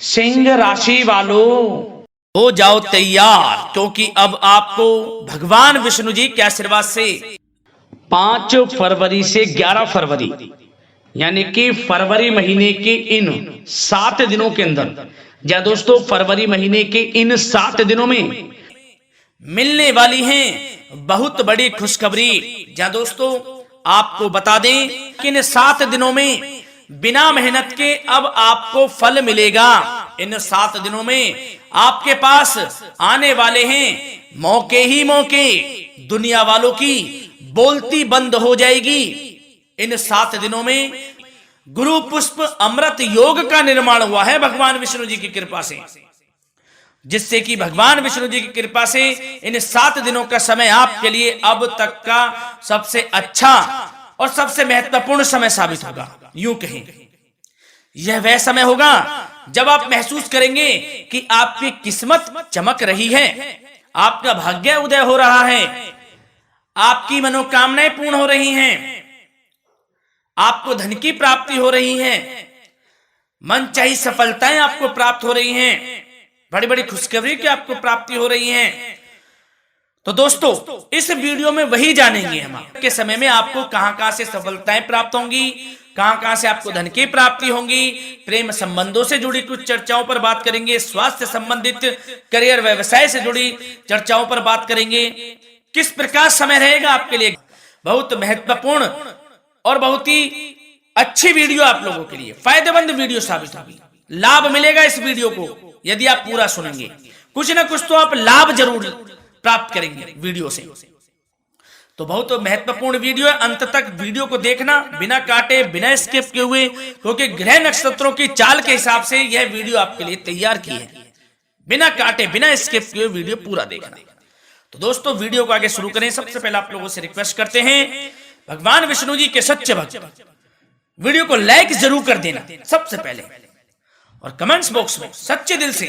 सिंह राशि वालों हो जाओ तैयार, क्योंकि अब आपको भगवान विष्णु जी के आशीर्वाद से 5 फरवरी से 11 फरवरी यानी कि फरवरी महीने के इन 7 दिनों के अंदर, या दोस्तों फरवरी महीने के इन 7 दिनों में मिलने वाली हैं बहुत बड़ी खुशखबरी। जहां दोस्तों आपको बता दें कि इन 7 दिनों में बिना मेहनत के अब आपको फल मिलेगा। इन 7 दिनों में आपके पास आने वाले हैं मौके ही मौके, दुनिया वालों की बोलती बंद हो जाएगी। इन 7 दिनों में गुरु पुष्प अमृत योग का निर्माण हुआ है भगवान विष्णु जी की कृपा से, जिससे कि भगवान विष्णु जी की कृपा से इन 7 दिनों का समय आपके लिए अब तक का सबसे अच्छा और सबसे महत्वपूर्ण समय साबित होगा। यूं कहें यह वह समय होगा जब आप महसूस करेंगे कि आपकी किस्मत चमक रही है, आपका भाग्य उदय हो रहा है, आपकी मनोकामनाएं पूर्ण हो रही हैं, आपको धन की प्राप्ति हो रही है, मनचाही सफलताएं आपको प्राप्त हो रही हैं, बड़ी बड़ी खुशखबरी की आपको प्राप्ति हो रही है। तो दोस्तों इस वीडियो में वही जानेंगे हम के समय में आपको कहां से सफलताएं प्राप्त होंगी, कहां से आपको धन की प्राप्ति होंगी, प्रेम संबंधों से जुड़ी कुछ चर्चाओं पर बात करेंगे, स्वास्थ्य संबंधित करियर व्यवसाय से जुड़ी चर्चाओं पर बात करेंगे। किस प्रकार समय रहेगा आपके लिए, बहुत महत्वपूर्ण और बहुत ही अच्छी वीडियो आप लोगों के लिए फायदेमंद वीडियो साबित होगी। लाभ मिलेगा इस वीडियो को यदि आप पूरा सुनेंगे, कुछ ना कुछ तो आप लाभ जरूर प्राप्त करेंगे वीडियो से। तो बहुत महत्वपूर्ण वीडियो है, अंत तक वीडियो को देखना बिना काटे बिना स्किप किए हुए, क्योंकि ग्रह नक्षत्रों की चाल के हिसाब से यह वीडियो आपके लिए तैयार की है। बिना काटे बिना स्किप किए वीडियो पूरा देखना। तो दोस्तों वीडियो को आगे शुरू करें, सबसे पहले आप लोगों से रिक्वेस्ट करते हैं भगवान विष्णु जी के सच्चे भक्त वीडियो को लाइक जरूर कर देना सबसे पहले, और कमेंट्स बॉक्स में सच्चे दिल से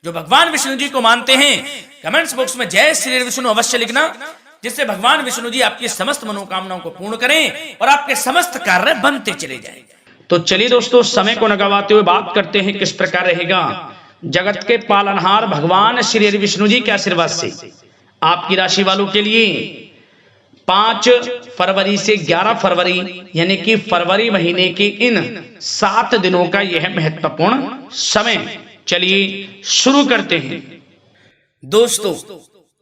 जो भगवान विष्णु जी को मानते हैं कमेंट्स बॉक्स में जय श्री विष्णु अवश्य लिखना, जिससे भगवान विष्णु जी आपकी समस्त मनोकामनाओं को पूर्ण करें और आपके समस्त कार्य बनते चले जाएं। तो चलिए दोस्तों समय को न गवाते हुए बात करते हैं किस प्रकार रहेगा जगत के पालनहार भगवान श्री विष्णु जी के आशीर्वाद से आपकी राशि वालों के लिए 5 फरवरी से 11 फरवरी यानी कि फरवरी महीने के इन 7 दिनों का यह महत्वपूर्ण समय। चलिए शुरू करते हैं। दोस्तों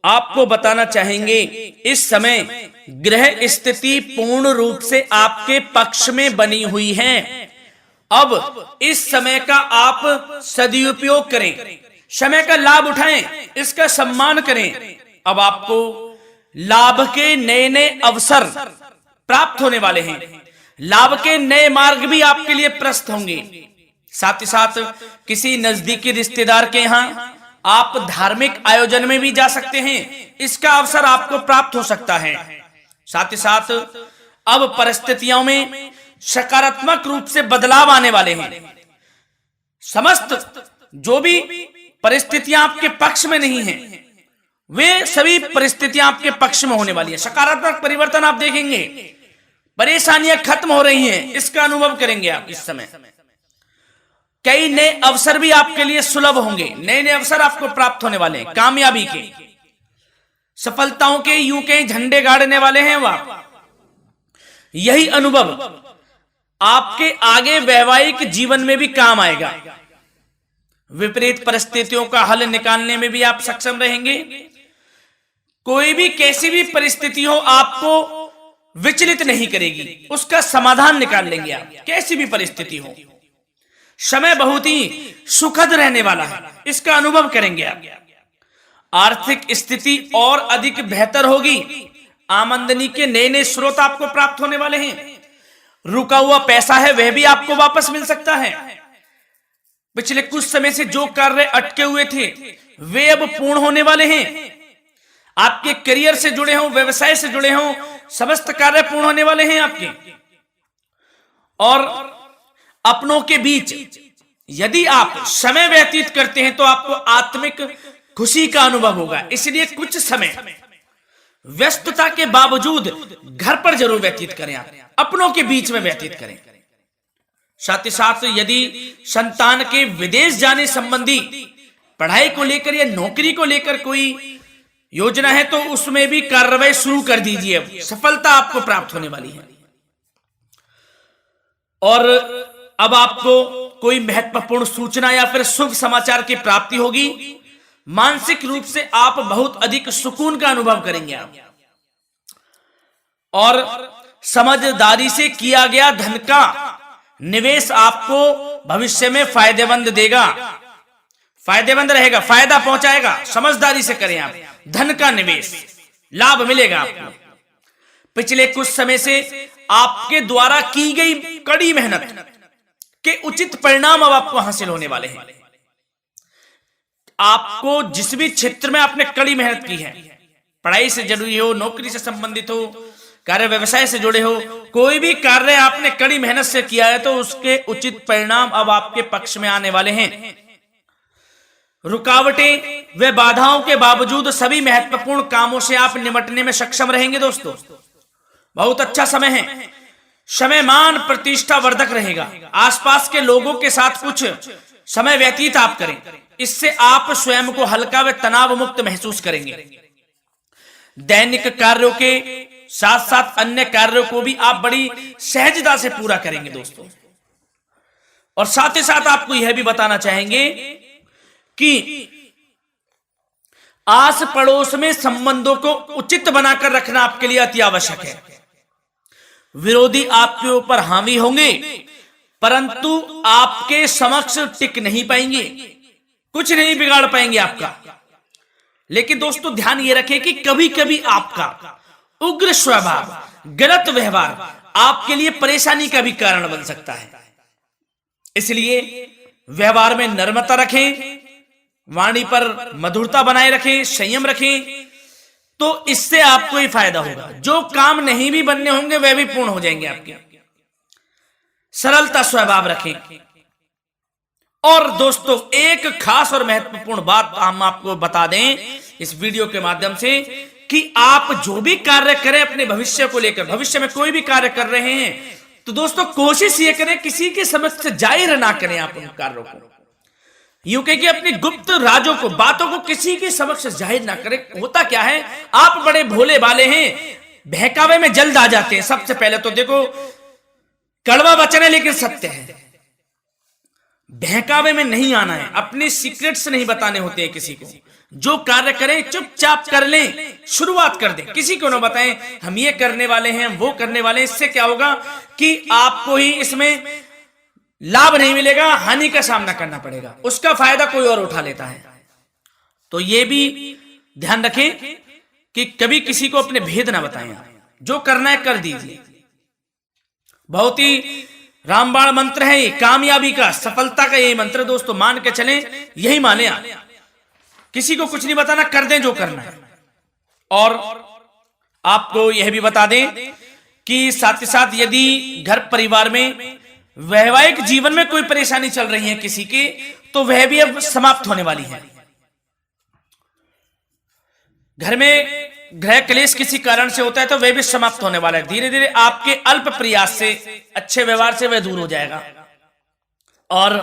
आपको बताना चाहेंगे इस समय ग्रह स्थिति पूर्ण रूप से आपके पक्ष में बनी हुई है। अब इस समय का आप सदुपयोग करें, समय का लाभ उठाएं, इसका सम्मान करें। अब आपको लाभ के नए नए अवसर प्राप्त होने वाले हैं, लाभ के नए मार्ग भी आपके लिए प्रशस्त होंगे। साथ ही साथ किसी नजदीकी रिश्तेदार के यहाँ आप धार्मिक आयोजन में भी जा सकते हैं, इसका अवसर आपको प्राप्त हो सकता है। साथ ही साथ अब परिस्थितियों में सकारात्मक रूप से बदलाव आने वाले हैं। समस्त जो भी परिस्थितियां आपके पक्ष में नहीं हैं, वे सभी परिस्थितियां आपके पक्ष में होने वाली है। सकारात्मक परिवर्तन आप देखेंगे, परेशानियां खत्म हो रही हैं, इसका अनुभव करेंगे आप इस समय। कई नए अवसर भी आपके लिए सुलभ होंगे, नए नए अवसर आपको प्राप्त होने वाले हैं, कामयाबी के, सफलताओं के यूं के झंडे गाड़ने वाले हैं वह। यही अनुभव आपके आगे वैवाहिक जीवन में भी काम आएगा। विपरीत परिस्थितियों का हल निकालने में भी आप सक्षम रहेंगे। कोई भी कैसी भी परिस्थिति हो आपको विचलित नहीं करेगी, उसका समाधान निकाल लेंगे आप, कैसी भी परिस्थिति हो। समय बहुत ही सुखद रहने वाला है, इसका अनुभव करेंगे आप। आर्थिक स्थिति और अधिक बेहतर होगी, आमदनी के नए नए स्रोत आपको प्राप्त होने वाले हैं। रुका हुआ पैसा है वह भी आपको वापस मिल सकता है। पिछले कुछ समय से जो कार्य अटके हुए थे वे अब पूर्ण होने वाले हैं। आपके करियर से जुड़े हों, व्यवसाय से जुड़े हों, समस्त कार्य पूर्ण होने वाले हैं आपके। और अपनों के बीच यदि आप समय व्यतीत करते हैं तो आपको आत्मिक खुशी का अनुभव होगा। इसलिए कुछ समय व्यस्तता के बावजूद घर पर जरूर व्यतीत करें, आप अपनों के बीच में व्यतीत करें। साथ ही साथ यदि संतान के विदेश जाने संबंधी पढ़ाई को लेकर या नौकरी को लेकर कोई योजना है तो उसमें भी कार्रवाई शुरू कर दीजिए, सफलता आपको प्राप्त होने वाली है। और अब आपको कोई महत्वपूर्ण सूचना या फिर शुभ समाचार की प्राप्ति होगी। मानसिक रूप से आप बहुत अधिक सुकून का अनुभव करेंगे आप, और समझदारी से किया गया धन का निवेश आपको भविष्य में फायदेमंद देगा, फायदेमंद रहेगा, फायदा पहुंचाएगा। समझदारी से करें आप, धन का निवेश, लाभ मिलेगा आपको। पिछले कुछ समय से आपके द्वारा की गई कड़ी मेहनत के उचित परिणाम अब आपको हासिल होने वाले हैं। आपको जिस भी क्षेत्र में आपने कड़ी मेहनत की है, पढ़ाई से जुड़ी हो, नौकरी से संबंधित हो, कार्य व्यवसाय से जुड़े हो, कोई भी कार्य आपने कड़ी मेहनत से किया है तो उसके उचित परिणाम अब आपके पक्ष में आने वाले हैं। रुकावटें व बाधाओं के बावजूद सभी महत्वपूर्ण कामों से आप निपटने में सक्षम रहेंगे। दोस्तों बहुत अच्छा समय है, समय मान प्रतिष्ठा वर्धक रहेगा। आसपास के लोगों के साथ कुछ समय व्यतीत आप करें, इससे आप स्वयं को हल्का व तनाव मुक्त महसूस करेंगे। दैनिक कार्यों के साथ साथ अन्य कार्यों को भी आप बड़ी सहजता से पूरा करेंगे दोस्तों। और साथ ही साथ आपको यह भी बताना चाहेंगे कि आस पड़ोस में संबंधों को उचित बनाकर रखना आपके लिए अति आवश्यक है। विरोधी आपके ऊपर हावी होंगे परंतु आपके समक्ष टिक नहीं पाएंगे, कुछ नहीं बिगाड़ पाएंगे आपका। लेकिन दोस्तों ध्यान ये रखें कि कभी कभी आपका उग्र स्वभाव, गलत व्यवहार आपके लिए परेशानी का भी कारण बन सकता है। इसलिए व्यवहार में नम्रता रखें, वाणी पर मधुरता बनाए रखें, संयम रखें, तो इससे आपको ही फायदा होगा। जो काम नहीं भी बनने होंगे वह भी पूर्ण हो जाएंगे आपके। सरलता स्वभाव रखें। और दोस्तों एक खास और महत्वपूर्ण बात हम आपको बता दें इस वीडियो के माध्यम से कि आप जो भी कार्य करें अपने भविष्य को लेकर, भविष्य में कोई भी कार्य कर रहे हैं तो दोस्तों कोशिश ये करें किसी के समक्ष जाहिर ना करें आप उन कार्यों को। यूं कह कि अपनी गुप्त राजों को, बातों को किसी के समक्ष जाहिर ना करें। होता क्या है, आप बड़े भोले भाले हैं, बहकावे में जल्द आ जाते हैं। सबसे पहले तो देखो कड़वा वचन है लेकिन सत्य है, बहकावे में नहीं आना है, अपने सीक्रेट्स नहीं बताने होते हैं किसी को। जो कार्य करें चुपचाप कर लें, शुरुआत कर दें, किसी को ना बताएं हम ये करने वाले हैं, वो करने वाले हैं। इससे क्या होगा कि आपको ही इसमें लाभ नहीं मिलेगा, हानि का सामना करना पड़ेगा, उसका फायदा कोई और उठा लेता है। तो ये भी ध्यान रखें कि कभी किसी को अपने भेद ना बताएं, जो करना है कर दीजिए। बहुत ही रामबाण मंत्र है ये, कामयाबी का, सफलता का यही मंत्र दोस्तों, मान के चलें, यही माने आप। किसी को कुछ नहीं बताना, कर दें जो करना है। और आपको यह भी बता दें कि साथ ही साथ यदि घर परिवार में वैवाहिक जीवन में कोई परेशानी चल रही है किसी की, तो वह भी अब समाप्त होने वाली है। घर में गृह क्लेश किसी कारण से होता है तो वह भी समाप्त होने वाला है। धीरे धीरे आपके अल्प प्रयास से, अच्छे व्यवहार से वह दूर हो जाएगा। और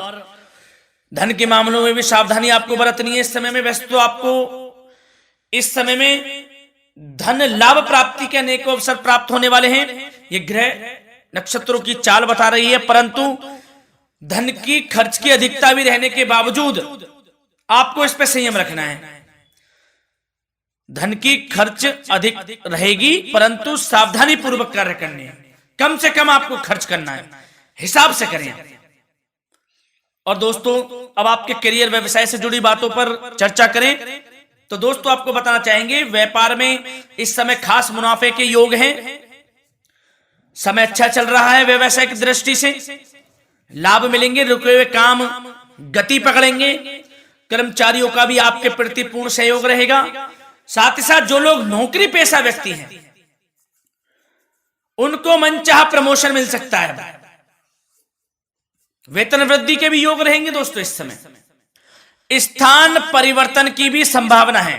धन के मामलों में भी सावधानी आपको बरतनी है इस समय में। वैसे तो आपको इस समय में धन लाभ प्राप्ति के अनेक अवसर प्राप्त होने वाले हैं, ये ग्रह नक्षत्रों की चाल बता रही है। परंतु धन की खर्च की अधिकता भी रहने के बावजूद आपको इस पर संयम रखना है। धन की खर्च अधिक रहेगी परंतु सावधानी पूर्वक कार्य करने हैं, कम से कम आपको खर्च करना है, हिसाब से करें। और दोस्तों अब आपके करियर व्यवसाय से जुड़ी बातों पर चर्चा करें तो दोस्तों आपको बताना चाहेंगे व्यापार में इस समय खास मुनाफे के योग हैं। समय अच्छा चल रहा है, व्यवसाय की दृष्टि से लाभ मिलेंगे, रुके हुए काम गति पकड़ेंगे, कर्मचारियों का भी आपके प्रति पूर्ण सहयोग रहेगा। साथ ही साथ जो लोग नौकरी पेशा व्यक्ति हैं उनको मनचाहा प्रमोशन मिल सकता है, वेतन वृद्धि के भी योग रहेंगे दोस्तों। इस समय स्थान परिवर्तन की भी संभावना है।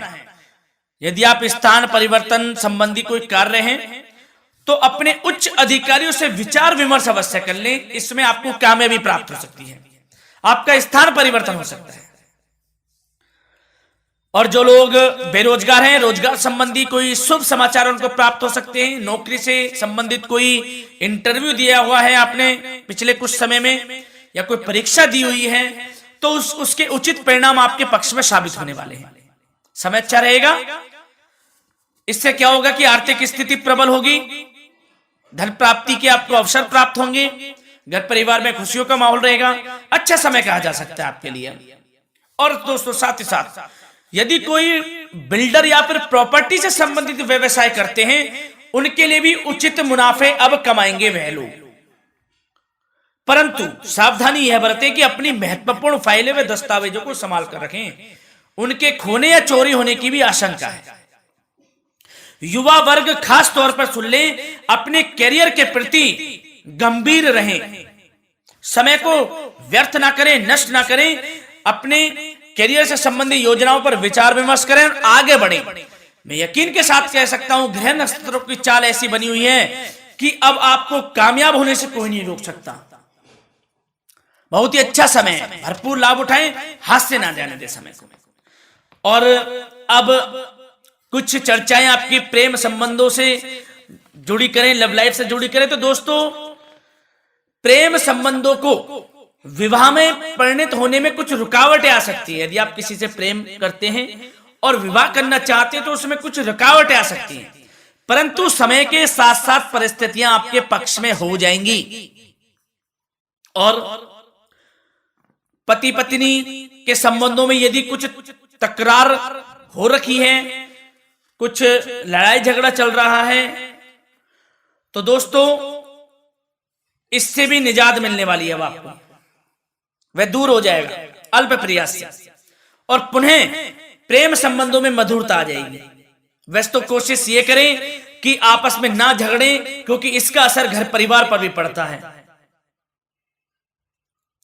यदि आप स्थान परिवर्तन संबंधी कोई कार्य हैं तो अपने उच्च अधिकारियों से विचार विमर्श अवश्य कर लें, इसमें आपको कामयाबी प्राप्त हो सकती है, आपका स्थान परिवर्तन हो सकता है। और जो लोग बेरोजगार हैं, रोजगार संबंधी कोई शुभ समाचार उनको प्राप्त हो सकते हैं। नौकरी से संबंधित कोई इंटरव्यू दिया हुआ है आपने पिछले कुछ समय में, या कोई परीक्षा दी हुई है, तो उसके उचित परिणाम आपके पक्ष में साबित होने वाले हैं। समय अच्छा रहेगा। इससे क्या होगा कि आर्थिक स्थिति प्रबल होगी, धन प्राप्ति के आपको अवसर प्राप्त होंगे, घर परिवार में खुशियों का माहौल रहेगा। अच्छा समय कहा जा सकता है आपके लिए। और दोस्तों साथ ही साथ यदि कोई बिल्डर या फिर प्रॉपर्टी से संबंधित व्यवसाय करते हैं, उनके लिए भी उचित मुनाफे अब कमाएंगे वह लोग। परंतु सावधानी यह बरतें कि अपनी महत्वपूर्ण फाइलें व दस्तावेजों को संभाल कर रखें, उनके खोने या चोरी होने की भी आशंका है। युवा वर्ग खास तौर पर सुन ले, अपने करियर के प्रति गंभीर रहें, समय को व्यर्थ ना करें, नष्ट ना करें, अपने करियर से संबंधित योजनाओं पर विचार विमर्श करें और आगे बढ़ें। मैं यकीन के साथ कह सकता हूं, ग्रह नक्षत्रों की चाल ऐसी बनी हुई है कि अब आपको कामयाब होने से कोई नहीं रोक सकता। बहुत ही अच्छा समय है, भरपूर लाभ उठाएं, हाथ से ना जाने दे समय को। और अब कुछ चर्चाएं आपकी प्रेम संबंधों से जुड़ी करें, लव लाइफ से जुड़ी करें। तो दोस्तों, प्रेम संबंधों को विवाह में परिणत होने में कुछ रुकावटें आ सकती है। यदि आप किसी से प्रेम करते हैं और विवाह करना चाहते हैं तो उसमें कुछ रुकावटें आ सकती हैं, परंतु समय के साथ साथ परिस्थितियां आपके पक्ष में हो जाएंगी। और पति पत्नी के संबंधों में यदि कुछ तकरार हो रखी है, कुछ लड़ाई झगड़ा चल रहा है, तो दोस्तों इससे भी निजात मिलने वाली है। अब आपको वह दूर हो जाएगा अल्प प्रयास से, और पुनः प्रेम संबंधों में मधुरता आ जाएगी। वैसे तो कोशिश ये करें कि आपस में ना झगड़ें, क्योंकि इसका असर घर परिवार पर भी पड़ता है।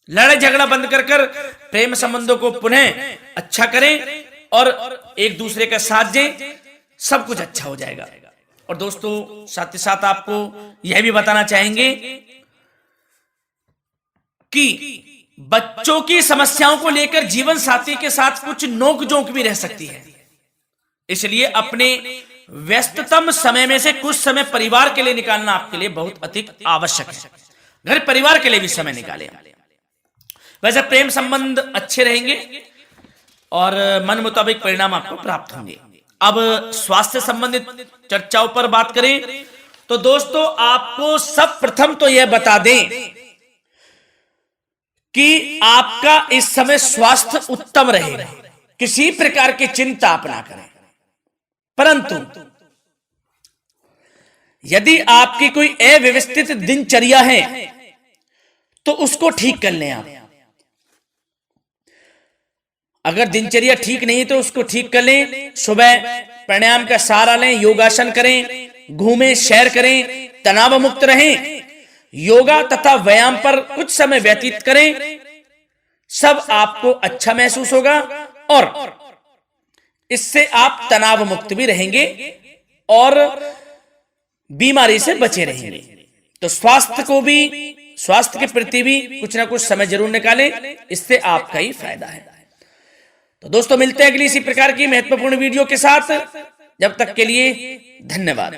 लड़ाई झगड़ा बंद कर प्रेम संबंधों को पुनः अच्छा करें और एक दूसरे का साथ दें, सब कुछ अच्छा हो जाएगा। और दोस्तों साथ ही साथ आपको यह भी बताना चाहेंगे कि बच्चों की समस्याओं को लेकर जीवन साथी के साथ कुछ नोकझोंक भी रह सकती है, इसलिए अपने व्यस्ततम समय में से कुछ समय परिवार के लिए निकालना आपके लिए बहुत अधिक आवश्यक है। घर परिवार के लिए भी समय निकालें। वैसे प्रेम संबंध अच्छे रहेंगे और मन मुताबिक परिणाम आपको प्राप्त होंगे। अब स्वास्थ्य संबंधित चर्चाओं पर बात करें तो दोस्तों, आपको सब प्रथम तो यह बता दें कि आपका इस समय स्वास्थ्य उत्तम रहेगा, किसी प्रकार की चिंता आप ना करें। परंतु यदि आपकी कोई अव्यवस्थित दिनचर्या है तो उसको ठीक कर लें आप। अगर दिनचर्या ठीक नहीं है तो उसको ठीक कर लें। सुबह प्राणायाम का सहारा लें, योगासन करें, घूमें, सैर करें, तनाव मुक्त रहें, योगा तथा व्यायाम पर कुछ समय व्यतीत करें। सब आपको अच्छा महसूस होगा और इससे आप तनाव मुक्त भी रहेंगे और बीमारी से बचे रहेंगे। तो स्वास्थ्य के प्रति भी कुछ ना कुछ समय जरूर निकालें, इससे आपका ही फायदा है। तो दोस्तों मिलते हैं अगली इसी प्रकार की महत्वपूर्ण वीडियो के साथ। जब तक के लिए धन्यवाद।